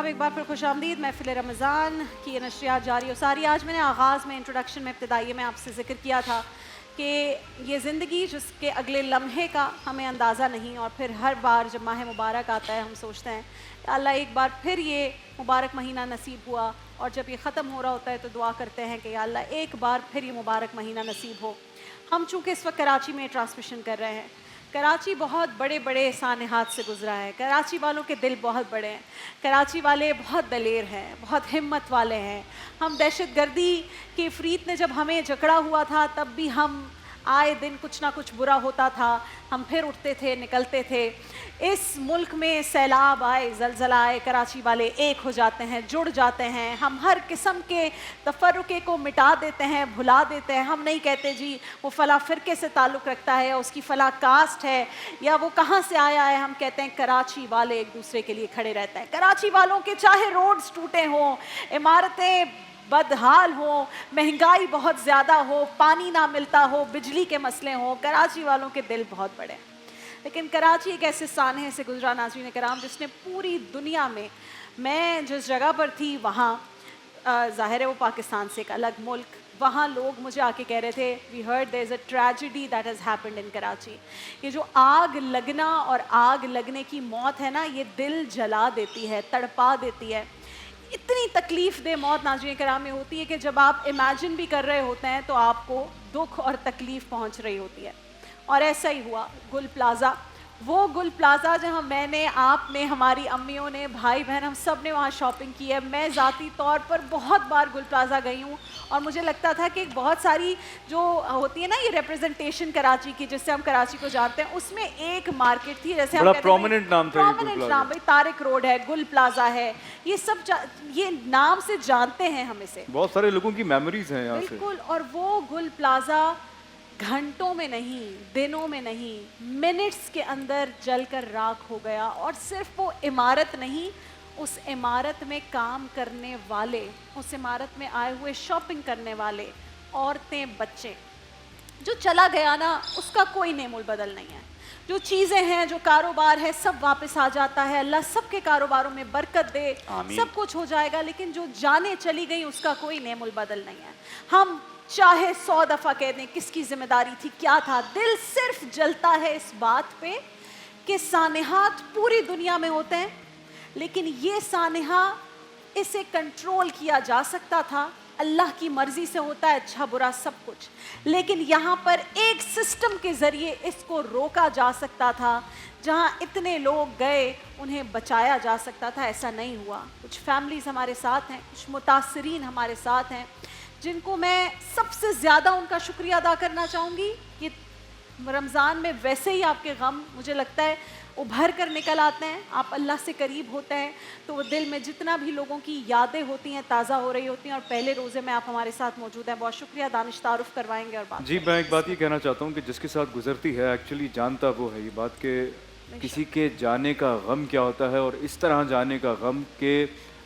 जनाब एक बार फिर खुशामदीद। महफिल रमज़ान की ये नशरियात जारी और सारी। आज मैंने आगाज़ में इंट्रोडक्शन में इब्तदाई में आपसे ज़िक्र किया था कि ये ज़िंदगी जिसके अगले लम्हे का हमें अंदाज़ा नहीं, और फिर हर बार जब माह मुबारक आता है हम सोचते हैं अल्लाह एक बार फिर ये मुबारक महीना नसीब हुआ, और जब ये ख़त्म हो रहा होता है तो दुआ करते हैं कि अल्लाह एक बार फिर ये मुबारक महीना नसीब हो। हम चूँकि इस वक्त कराची में ट्रांसमिशन कर रहे हैं, कराची बहुत बड़े बड़े सानहात से गुजरा है। कराची वालों के दिल बहुत बड़े हैं, कराची वाले बहुत दलेर हैं, बहुत हिम्मत वाले हैं। हम दहशतगर्दी के इफरीत ने जब हमें जकड़ा हुआ था तब भी हम आए दिन कुछ ना कुछ बुरा होता था, हम फिर उठते थे, निकलते थे। इस मुल्क में सैलाब आए, ज़लज़ला आए, कराची वाले एक हो जाते हैं, जुड़ जाते हैं। हम हर किस्म के तफर्रुक़े को मिटा देते हैं, भुला देते हैं। हम नहीं कहते जी वो फ़ला फ़िरके से ताल्लुक़ रखता है या उसकी फ़ला कास्ट है या वो कहाँ से आया है। हम कहते हैं कराची वाले एक दूसरे के लिए खड़े रहते हैं। कराची वालों के चाहे रोड्स टूटे हों, इमारतें बदहाल हो, महंगाई बहुत ज़्यादा हो, पानी ना मिलता हो, बिजली के मसले हों, कराची वालों के दिल बहुत बड़े हैं। लेकिन कराची एक ऐसे सानहे से गुजरा नाज़रीन कराम जिसने पूरी दुनिया में, मैं जिस जगह पर थी वहाँ ज़ाहिर है वो पाकिस्तान से एक अलग मुल्क, वहाँ लोग मुझे आके कह रहे थे we heard there is a tragedy that has happened in Karachi. ये जो आग लगना और आग लगने की मौत है ना, ये दिल जला देती है, तड़पा देती है। इतनी तकलीफ़ दे मौत नाज़रीन कराम में होती है कि जब आप इमेजिन भी कर रहे होते हैं तो आपको दुख और तकलीफ़ पहुंच रही होती है। और ऐसा ही हुआ। गुल प्लाज़ा, वो गुल प्लाज़ा जहाँ मैंने, आपने, हमारी अम्मियों ने, भाई बहन, हम सब ने वहाँ शॉपिंग की है। मैं ज़ाती तौर पर बहुत बार गुल प्लाज़ा गई हूँ और मुझे लगता था कि बहुत सारी जो होती है ना ये रिप्रेजेंटेशन कराची की, जिससे हम कराची को जानते हैं, उसमें एक मार्केट थी जैसे बड़ा प्रोमिनेंट नाम था, प्रोमिनेंट नाम, भाई तारिक रोड है, गुल प्लाज़ा है, ये सब ये नाम से जानते हैं हम इसे, बहुत सारे लोगों की मेमोरीज हैं यहाँ से। बिल्कुल। और वो गुल प्लाज़ा घंटों में नहीं, दिनों में नहीं, मिनट्स के अंदर जलकर राख हो गया। और सिर्फ वो इमारत नहीं, उस इमारत में काम करने वाले, उस इमारत में आए हुए शॉपिंग करने वाले, औरतें, बच्चे, जो चला गया ना उसका कोई नेमोल बदल नहीं है। जो चीज़ें हैं, जो कारोबार है, सब वापस आ जाता है। अल्लाह सबके कारोबारों में बरकत दे, सब कुछ हो जाएगा। लेकिन जो जाने चली गई उसका कोई नेमोल बदल नहीं है। हम चाहे 100 दफ़ा कह दें किसकी जिम्मेदारी थी, क्या था, दिल सिर्फ जलता है इस बात पे कि सानहात पूरी दुनिया में होते हैं, लेकिन ये सानहा, इसे कंट्रोल किया जा सकता था। अल्लाह की मर्जी से होता है अच्छा बुरा सब कुछ, लेकिन यहाँ पर एक सिस्टम के ज़रिए इसको रोका जा सकता था। जहाँ इतने लोग गए उन्हें बचाया जा सकता था, ऐसा नहीं हुआ। कुछ फैमिलीज़ हमारे साथ हैं, कुछ मुतासरीन हमारे साथ हैं, जिनको मैं सबसे ज़्यादा उनका शुक्रिया अदा करना चाहूँगी कि रमज़ान में वैसे ही आपके गम मुझे लगता है उभर कर निकल आते हैं। आप अल्लाह से करीब होते हैं तो वो दिल में जितना भी लोगों की यादें होती हैं ताज़ा हो रही होती हैं। और पहले रोज़े में आप हमारे साथ मौजूद हैं, बहुत शुक्रिया। दानिश तारुफ करवाएंगे और बात। जी, मैं एक बात ये कहना चाहता हूँ कि जिसके साथ गुजरती है एक्चुअली जानता वो है ये बात कि किसी के जाने का गम क्या होता है, और इस तरह जाने का गम कि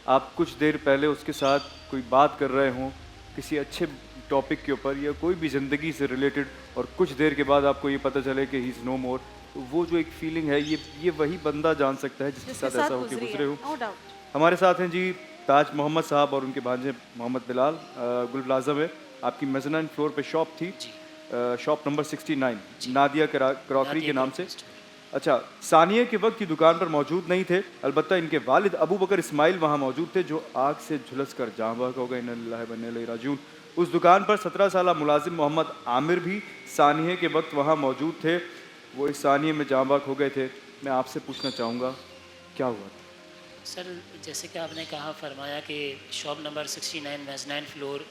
आप कुछ देर पहले उसके साथ कोई बात कर रहे हों किसी अच्छे टॉपिक के ऊपर या कोई भी ज़िंदगी से रिलेटेड, और कुछ देर के बाद आपको ये पता चले कि ही इज़ नो मोर। तो वो जो एक फीलिंग है ये वही बंदा जान सकता है जिसके साथ ऐसा हो के गुजरे हो। हमारे साथ हैं जी ताज मोहम्मद साहब और उनके भांजे मोहम्मद बिलाल। गुल प्लाज़ा में आपकी मेज़नाइन फ्लोर पे शॉप थी, शॉप नंबर 69, नादिया क्रॉकरी के नाम से। अच्छा, सानिया के वक्त की दुकान पर मौजूद नहीं थे, अलबत्ता इनके वालिद अबू बकर इस्माइल वहाँ मौजूद थे जो आग से झुलस कर जाँ बहक हो गए। इन्ना लिल्लाहि व इन्ना इलैहि राजिऊन। उस दुकान पर 17 साल मुलाजिम मोहम्मद आमिर भी सानिया के वक्त वहाँ मौजूद थे, वो इस सानिया में जाँ बहक हो गए थे। मैं आपसे पूछना चाहूँगा क्या हुआ था? सर, जैसे कि आपने कहा फरमाया कि शॉप नंबर 69 मेज़नाइन फ्लोर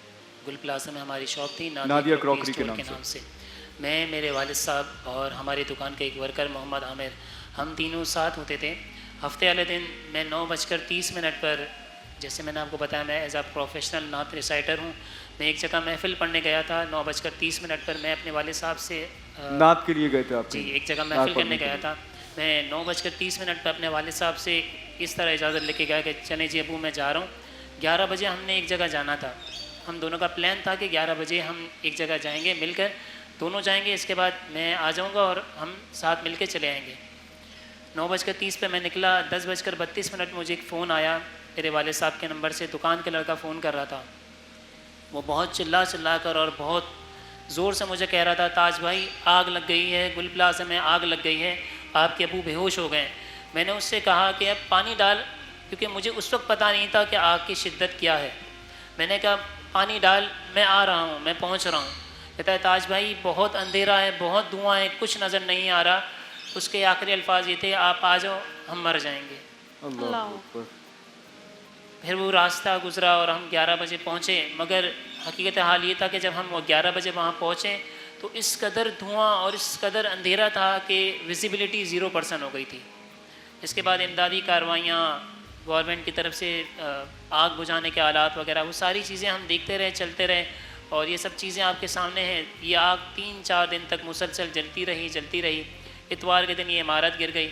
गुल प्लाजा में हमारी शॉप थी, नादिया क्रॉकरी के नाम से। मैं, मेरे वालिद साहब और हमारी दुकान के एक वर्कर मोहम्मद आमिर, हम तीनों साथ होते थे। हफ्ते वाले दिन मैं 9:30 पर, जैसे मैंने आपको बताया मैं एज आ प्रोफेशनल नात रिसाइटर हूँ, मैं एक जगह महफ़िल पढ़ने गया था। 9:30 पर मैं अपने वालिद साहब से नात के लिए गए थे आप? जी, एक जगह महफ़िल करने गया था। मैं 9:30 पर अपने वालिद साहब से इस तरह इजाज़त लेके गया कि चले जी अबू मैं जा रहा हूँ। 11 बजे हमने एक जगह जाना था। हम दोनों का प्लान था कि 11 बजे हम एक जगह जाएंगे, मिलकर दोनों जाएंगे, इसके बाद मैं आ जाऊंगा और हम साथ मिलके चले आएंगे। 9:30 पे मैं निकला। 10:32 मुझे एक फ़ोन आया मेरे वाले साहब के नंबर से दुकान के लड़का फ़ोन कर रहा था। वो बहुत चिल्ला चिल्ला कर और बहुत ज़ोर से मुझे कह रहा था, ताज भाई आग लग गई है, गुल प्लाजा में आग लग गई है, आपके अबू बेहोश हो गए। मैंने उससे कहा कि अब पानी डाल, क्योंकि मुझे उस वक्त पता नहीं था कि आग की शिद्दत क्या है। मैंने कहा पानी डाल, मैं आ रहा हूँ, मैं पहुँच रहा हूँ। कहता है ताज भाई बहुत अंधेरा है, बहुत धुआं है, कुछ नज़र नहीं आ रहा। उसके आखिरी अल्फाज ये थे, आप आ जाओ हम मर जाएंगे। अल्लाह अकबर। फिर वो रास्ता गुजरा और हम 11 बजे पहुँचे, मगर हकीकत हाल ये था कि जब हम 11 बजे वहाँ पहुँचे तो इस कदर धुआं और इस कदर अंधेरा था कि विजिबिलिटी 0% हो गई थी। इसके बाद इमदादी कार्रवाइयाँ गवर्नमेंट की तरफ से आग बुझाने के आलात वगैरह, वो सारी चीज़ें हम देखते रहे, चलते रहे, और ये सब चीज़ें आपके सामने हैं। ये आग 3-4 दिन तक मुसलसल जलती रही। इतवार के दिन ये इमारत गिर गई।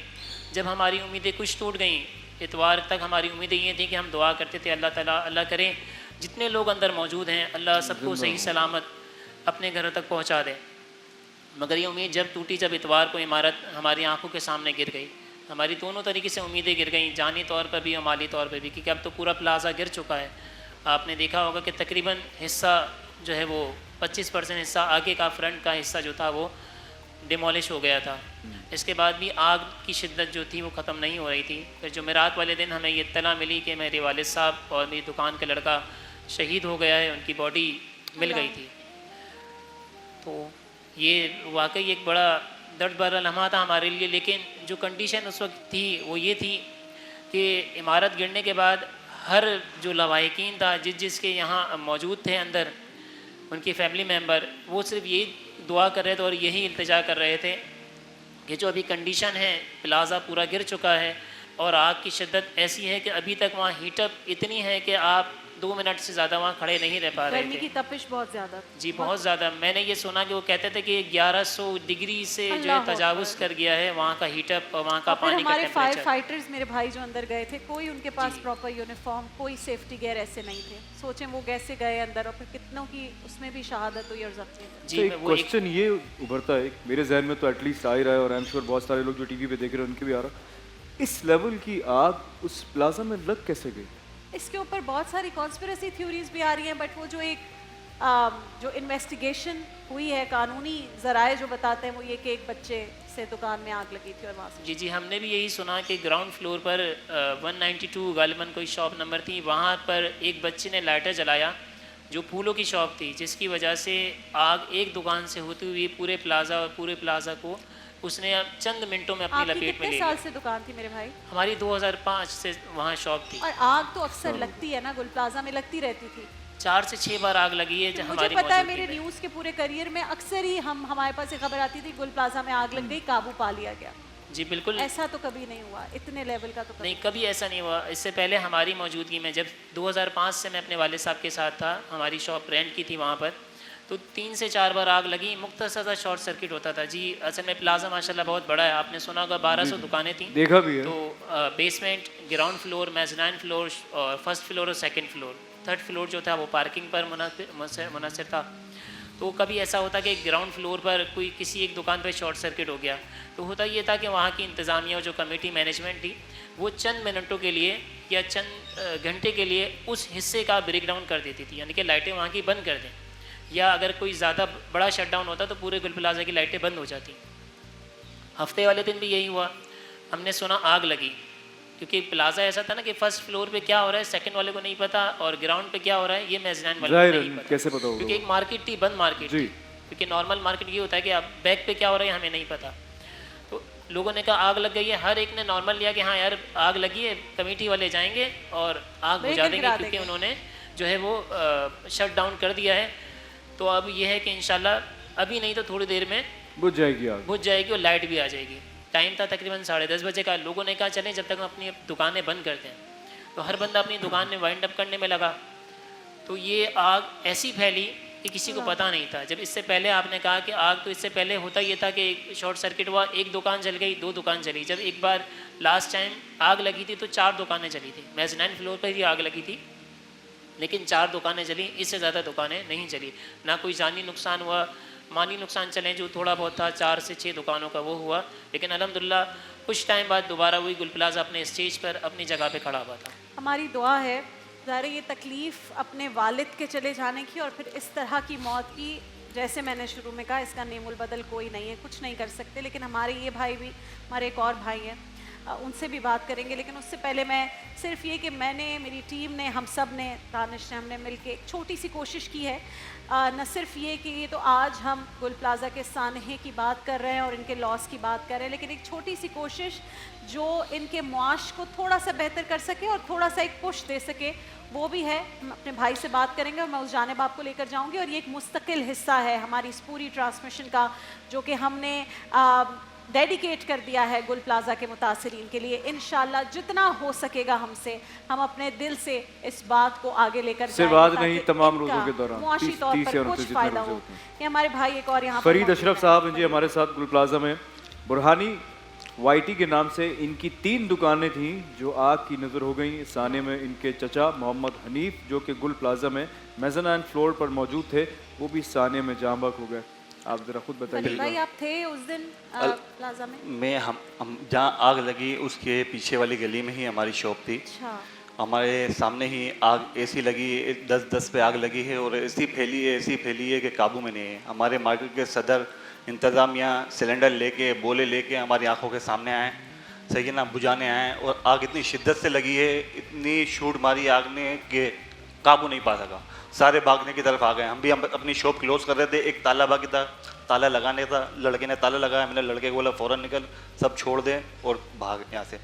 जब हमारी उम्मीदें कुछ टूट गईं, इतवार तक हमारी उम्मीदें ये थी कि हम दुआ करते थे अल्लाह ताला अल्लाह करें जितने लोग अंदर मौजूद हैं अल्लाह सबको सही सलामत अपने घरों तक पहुंचा दे। मगर ये उम्मीद जब टूटी, जब इतवार को इमारत हमारी आंखों के सामने गिर गई, हमारी दोनों तरीके से उम्मीदें गिर गई, जानी तौर पर भी और माली तौर पर भी, क्योंकि अब तो पूरा प्लाजा गिर चुका है। आपने देखा होगा कि तकरीबन हिस्सा जो है वो 25% हिस्सा आगे का फ्रंट का हिस्सा जो था वो डिमोलिश हो गया था। इसके बाद भी आग की शिद्दत जो थी वो ख़त्म नहीं हो रही थी। फिर जुमेरात वाले दिन हमें ये इत्तला मिली कि मेरे वालिद साहब और मेरी दुकान का लड़का शहीद हो गया है, उनकी बॉडी मिल गई थी। तो ये वाकई एक बड़ा दर्द भरा लम्हा था हमारे लिए। लेकिन जो कंडीशन उस वक्त थी वो ये थी कि इमारत गिरने के बाद हर जो लवाहिकीन था, जिसके यहाँ मौजूद थे अंदर, उनकी फैमिली मेम्बर, वो सिर्फ यही दुआ कर रहे थे और यही इल्तिजा कर रहे थे कि जो अभी कंडीशन है, प्लाज़ा पूरा गिर चुका है और आग की शिद्दत ऐसी है कि अभी तक वहाँ हीटअप इतनी है कि आप 2 मिनट से ज़्यादा वहाँ खड़े नहीं रह पा रहे गर्मी थे। की तपिश बहुत ज़्यादा। जी बहुत ज़्यादा। मैंने ये सुना कि वो कहते थे कि 1100 डिग्री से जो है तजावुज़ कर गया है वहाँ का हीटअप और वहाँ का फिर पानी का हमारे फायर टेम्परेचर। फाइटर्स मेरे भाई जो अंदर गए थे, कोई उनके पास प्रॉपर यूनिफॉर्म, कोई सेफ्टी गेयर ऐसे नहीं थे। सोचें वो कैसे गए अंदर और फिर कितनों की उसमें भी शहादत हुई और जख्मी हुए। तो जी एक क्वेश्चन ये उभरता है मेरे जहन में, तो एटलीस्ट आ ही रहा है और आई एम श्योर बहुत सारे लोग जो टीवी पे देख रहे हैं उनके भी आ रहा है, इस लेवल की आग उस प्लाजा में लग कैसे गई? इसके ऊपर बहुत सारी कॉन्स्पिरेसी थ्योरीज भी आ रही हैं, बट वो जो एक जो इन्वेस्टिगेशन हुई है, कानूनी ज़राए जो बताते हैं वो ये कि एक बच्चे से दुकान में आग लगी थी और वहाँ से। जी हमने भी यही सुना कि ग्राउंड फ्लोर पर 192 गालिबन कोई शॉप नंबर थी, वहाँ पर एक बच्चे ने लाइटर जलाया जो फूलों की शॉप थी, जिसकी वजह से आग एक दुकान से होती हुई पूरे प्लाजा को उसने अब चंद मिनटों में अपनी आपकी लपेट में कितने ले साल लिया। से दुकान थी मेरे भाई? हमारी 2005 से वहाँ शॉप थी। और आग तो अक्सर लगती है ना, गुल प्लाजा में लगती रहती थी। 4 से 6 बार आग लगी है जब मुझे हमारी पता है, मौजूदगी मेरे में। न्यूज़ के पूरे करियर में अक्सर ही हमारे पास एक खबर आती थी गुल प्लाजा में आग लग गई, काबू पा लिया गया। जी बिल्कुल ऐसा तो कभी नहीं हुआ, इतने लेवल का तो कभी नहीं, कभी ऐसा नहीं हुआ। इससे पहले हमारी मौजूदगी में जब 2005 से मैं अपने वाले साहब के साथ था, हमारी शॉप रेंट की थी वहाँ पर, तो 3 से 4 बार आग लगी, मुख्तसर सा शॉर्ट सर्किट होता था। जी असल में प्लाजा माशाल्लाह बहुत बड़ा है, आपने सुना होगा 1200 दुकानें थी, देखा भी है। तो बेसमेंट, ग्राउंड फ्लोर, मेज़नाइन फ्लोर और फर्स्ट फ्लोर और सेकंड फ्लोर, थर्ड फ्लोर जो था वो पार्किंग पर मुनहसर था। तो कभी ऐसा होता कि ग्राउंड फ्लोर पर कोई किसी एक दुकान पर शॉर्ट सर्किट हो गया, तो होता ये था कि वहाँ की इंतज़ामिया जो कमेटी मैनेजमेंट थी वो चंद मिनटों के लिए या चंद घंटे के लिए उस हिस्से का ब्रेक डाउन कर देती थी, यानी कि लाइटें वहाँ की बंद कर दें, या अगर कोई ज़्यादा बड़ा शटडाउन होता तो पूरे गुल प्लाजा की लाइटें बंद हो जाती। हफ्ते वाले दिन भी यही हुआ, हमने सुना आग लगी, क्योंकि प्लाजा ऐसा था ना कि फर्स्ट फ्लोर पे क्या हो रहा है सेकंड वाले को नहीं पता, और ग्राउंड पे क्या हो रहा है ये मेज़नाइन वाले को नहीं पता। कैसे पता होगा? क्योंकि एक मार्केट थी, बंद मार्केट थी, क्योंकि नॉर्मल मार्केट ये होता है कि आप बैक पे क्या हो रहा है हमें नहीं पता। तो लोगों ने कहा आग लग गई है, हर एक ने नॉर्मल लिया कि हाँ यार आग लगी है, कमेटी वाले जाएंगे और आग बुझा देंगे, क्योंकि उन्होंने जो है वो शट डाउन कर दिया है। तो अब ये है कि इंशाल्लाह अभी नहीं तो थोड़ी देर में बुझ जाएगी आग, बुझ जाएगी और लाइट भी आ जाएगी। टाइम था तकरीबन 10:30 बजे का। लोगों ने कहा चलें जब तक हम अपनी दुकानें बंद करते हैं, तो हर बंदा अपनी दुकान में वाइंड अप करने में लगा। तो ये आग ऐसी फैली कि किसी को पता नहीं था। जब इससे पहले आपने कहा कि आग, तो इससे पहले होता ये था कि एक शॉर्ट सर्किट हुआ, एक दुकान जल गई, 2 दुकान जली। जब एक बार लास्ट टाइम आग लगी थी तो 4 दुकानें जली थी, मेज़नाइन फ्लोर पर ही आग लगी थी, लेकिन 4 दुकानें जली, इससे ज़्यादा दुकानें नहीं जली। ना कोई जानी नुकसान हुआ, माली नुकसान चलें जो थोड़ा बहुत था 4 से 6 दुकानों का वो हुआ, लेकिन अल्हम्दुलिल्लाह कुछ टाइम बाद दोबारा वही गुल प्लाजा अपने स्टेज पर अपनी जगह पे खड़ा हुआ था। हमारी दुआ है ज़ाहिर है ये तकलीफ़ अपने वालिद के चले जाने की और फिर इस तरह की मौत की, जैसे मैंने शुरू में कहा इसका नेमुल बदल कोई नहीं है, कुछ नहीं कर सकते। लेकिन हमारे ये भाई भी, हमारे एक और भाई हैं, उनसे भी बात करेंगे। लेकिन उससे पहले मैं सिर्फ ये कि मैंने, मेरी टीम ने, हम सब ने, दानिश ने, हमने मिलके एक छोटी सी कोशिश की है। न सिर्फ ये कि ये तो आज हम गुल प्लाज़ा के सानहे की बात कर रहे हैं और इनके लॉस की बात कर रहे हैं, लेकिन एक छोटी सी कोशिश जो इनके मुआश को थोड़ा सा बेहतर कर सके और थोड़ा सा एक पुश दे सके, वो भी है। हम अपने भाई से बात करेंगे और मैं उस जानिब आपको लेकर जाऊंगी। और ये एक मुस्तकिल हिस्सा है हमारी इस पूरी ट्रांसमिशन का, जो कि हमने डेडिकेट कर दिया है गुल प्लाज़ा के मुतासरीन के लिए। इंशाल्लाह जितना हो सकेगा हमसे, हम अपने दिल से इस बात को आगे लेकर सिर्फ आज नहीं, तमाम रोज़ों के दौरान मुआशी तौर पर कुछ फ़ायदा हो। कि हमारे भाई एक और यहाँ फरीद अशरफ साहब हैं जी हमारे साथ गुल प्लाज़ा में। बुरहानी वाईटी के नाम से इनकी 3 दुकानें थीं जो आग की नज़र हो गई। साने में इनके चचा मोहम्मद हनीफ जो कि गुल प्लाज़ा में मेज़ानाइन फ्लोर पर मौजूद थे, वो भी साने में जाम हो गए। आप ज़रा खुद बताइए। भाई आप थे उस दिन प्लाज़ा में? मैं हम जहाँ आग लगी उसके पीछे वाली गली में ही हमारी शॉप थी। अच्छा। हमारे सामने ही आग ऐसी लगी, 10-10 पे आग लगी है और ऐसी फैली है कि काबू में नहीं है। हमारे मार्केट के सदर इंतज़ामिया सिलेंडर लेके, बोले लेके हमारी आंखों के सामने आए, सही है ना, बुझाने आए। और आग इतनी शिद्दत से लगी है, इतनी शूट मारी आग ने कि काबू नहीं पा सका। सारे भागने की तरफ आ गए। हम अपनी शॉप क्लोज कर रहे थे, एक ताला बाकी था, ताला लगाने था, लड़के ने ताला लगाया, मैंने लड़के को बोला फ़ौरन निकल, सब छोड़ दे और भाग यहाँ से।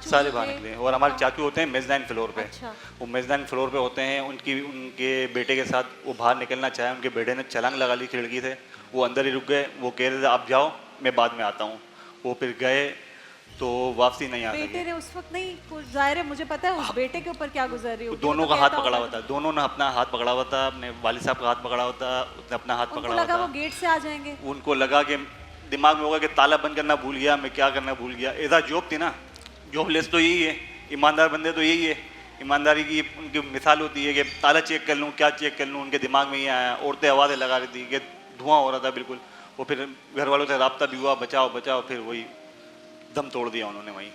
सारे भाग निकले। और हमारे चाचू होते हैं मेज़नाइन फ्लोर पे। अच्छा। वो मेज़नाइन फ्लोर पे होते हैं, उनके बेटे के साथ वो बाहर निकलना चाहे, उनके बेटे ने छलांग लगा ली खिड़की से, वो अंदर ही रुक गए। वो कह रहे थे आप जाओ, मैं बाद में आता हूँ। वो फिर गए तो वापसी नहीं आ सके। बेटे ने उस वक्त नहीं, जाहिर है मुझे पता है उस बेटे के ऊपर क्या गुजर रही होगी। दोनों का हाथ पकड़ा हुआ था, दोनों ने अपना हाथ पकड़ा हुआ था, अपने वालिद साहब का हाथ पकड़ा हुआ था, उसने अपना हाथ पकड़ा हुआ था। वो गेट से आ जाएंगे। उनको लगा कि दिमाग में होगा कि ताला बंद करना भूल गया, मैं क्या करना भूल गया। ऐसा जॉब थी ना, जॉबलेस तो यही है, ईमानदार बंदे तो यही है। ईमानदारी की उनकी मिसाल होती है कि ताला चेक कर लूँ, क्या चेक कर लूँ। उनके दिमाग में ये आया। औरतें आवाज़ें लगा रही थी कि धुआं हो रहा था बिल्कुल। वो फिर घर वालों से रब्ता भी हुआ, बचाओ बचाओ, फिर वही दम तोड़ दिया उन्होंने वहीं।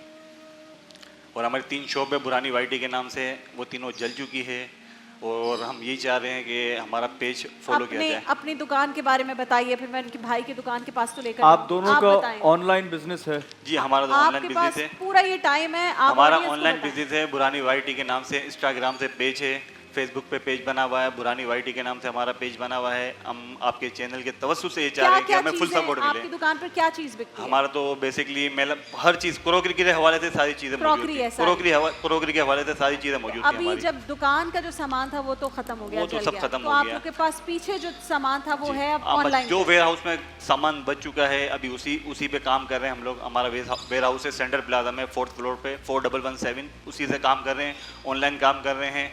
और हमारी 3 शॉप है बुरहानी वाईटी के नाम से, वो तीनों जल चुकी है। और हम यही चाह रहे हैं कि हमारा पेज फॉलो किया जाए। अपनी दुकान के बारे में बताइए, फिर मैं उनके भाई की दुकान के पास तो लेकर आप दोनों का ऑनलाइन बिजनेस है? जी हमारा तो ऑनलाइन बिजनेस है, पूरा ये टाइम है। हमारा ऑनलाइन बिजनेस है बुरहानी वाईटी के नाम से। इंस्टाग्राम से पेज है, फेसबुक पे पेज बना हुआ है, बुरहानी वाईटी के नाम से हमारा पेज बना हुआ है। हम आपके चैनल के तवज्जुह से ये चाह रहे हैं कि हमें फुल सपोर्ट मिले। आपकी दुकान पर क्या चीज़ बिकती है? हमारा तो बेसिकली हर चीज़ क्रॉकरी के हवाले से सारी चीज़ें मौजूद हैं। क्रॉकरी के हवाले से सारी चीज़ें मौजूद हैं। अभी जब दुकान का जो सामान था वो तो खत्म हो गया, वो तो सब खत्म हो गया। गया। आप लोग के पास पीछे जो सामान था वो है अब ऑनलाइन। जो वेयर हाउस में सामान बच चुका है अभी उसी पे काम कर रहे हैं हम लोग। हमारा वेयर हाउस है सेंटर प्लाजा में 4th फ्लोर पे 4117, उसी से काम कर रहे हैं, ऑनलाइन काम कर रहे हैं,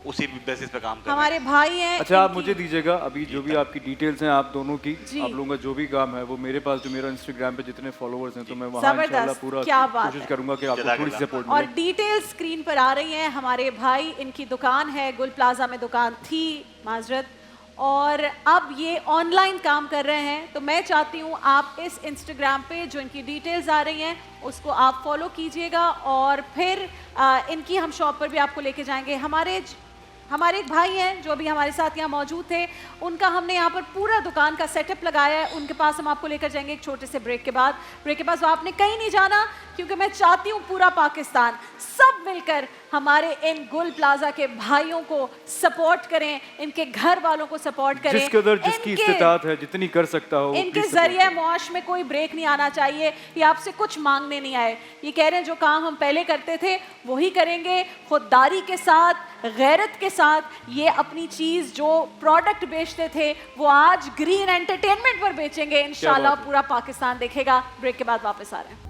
उसी बेसिस पे काम कर रहे हैं। हमारे भाई हैं। अच्छा आप मुझे दीजिएगा अभी जो भी आपकी डिटेल्स हैं आप दोनों की, आप लोगों का जो भी काम है वो मेरे पास, जो मेरा इंस्टाग्राम पे जितने फॉलोअर्स हैं, तो मैं वहाँ इंशाल्लाह पूरा कोशिश करूंगा कि आपको थोड़ी सपोर्ट मिले। और डिटेल्स स्क्रीन पर आ रही हैं। हमारे भाई, इनकी दुकान है, गुल प्लाजा में दुकान थी, माजरत, और अब ये ऑनलाइन काम कर रहे हैं। तो मैं चाहती हूँ आप इस इंस्टाग्राम पे जो इनकी डिटेल्स आ रही हैं उसको आप फॉलो कीजिएगा और फिर इनकी हम शॉप पर भी आपको लेके जाएंगे। हमारे एक भाई हैं जो अभी हमारे साथ यहाँ मौजूद थे, उनका हमने यहाँ पर पूरा दुकान का सेटअप लगाया है। उनके पास हम आपको लेकर जाएंगे एक छोटे से ब्रेक के बाद। ब्रेक के बाद आपने कहीं नहीं जाना, क्योंकि मैं चाहती हूँ पूरा पाकिस्तान सब मिलकर हमारे इन गुल प्लाजा के भाइयों को सपोर्ट करें, इनके घर वालों को सपोर्ट करें, जिसके उधर जिसकी इस्तिताअत है, जितनी कर सकता हो। इनके जरिए मुआश में कोई ब्रेक नहीं आना चाहिए। ये आपसे कुछ मांगने नहीं आए, ये कह रहे हैं जो काम हम पहले करते थे वही करेंगे, खुददारी के साथ, गैरत के साथ। ये अपनी चीज़ जो प्रोडक्ट बेचते थे वो आज ग्रीन एंटरटेनमेंट पर बेचेंगे। इंशाल्लाह पूरा पाकिस्तान देखेगा। ब्रेक के बाद वापस आ रहे हैं।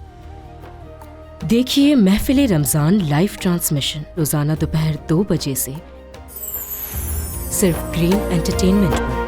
देखिए महफिल रमजान लाइव ट्रांसमिशन रोजाना दोपहर 2 बजे से सिर्फ ग्रीन एंटरटेनमेंट पर।